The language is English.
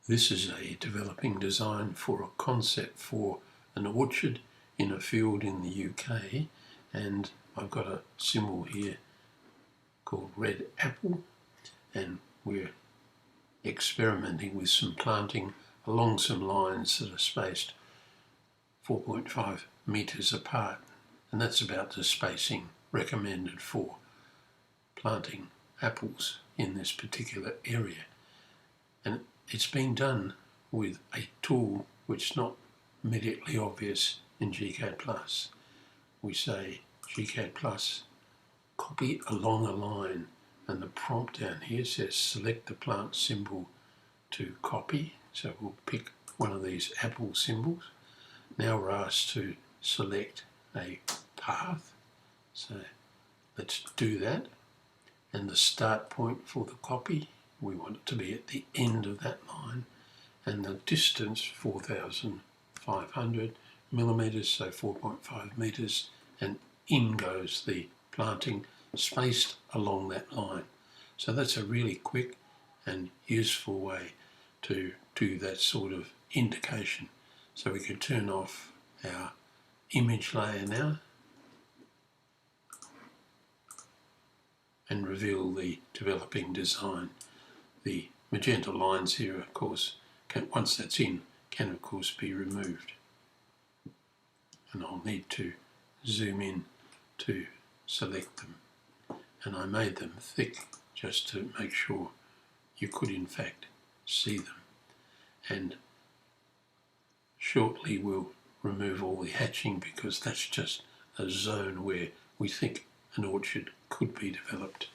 This is a developing design for a concept for an orchard in a field in the UK, and I've got a symbol here called red apple, and we're experimenting with some planting along some lines that are spaced 4.5 metres apart, and that's about the spacing recommended for planting apples in this particular area. And it's been done with a tool which is not immediately obvious in gCADPlus. We say gCADPlus, copy along a line, and the prompt down here says select the plant symbol to copy. So we'll pick one of these apple symbols. Now we're asked to select a path. So let's do that. And the start point for the copy, we want it to be at the end of that line, and the distance 4,500 millimeters, so 4.5 meters, and in goes the planting spaced along that line. So that's a really quick and useful way to do that sort of indication. So we can turn off our image layer now and reveal the developing design. The magenta lines here, of course, once that's in, can of course be removed. And I'll need to zoom in to select them. And I made them thick just to make sure you could in fact see them. And shortly we'll remove all the hatching, because that's just a zone where we think an orchard could be developed.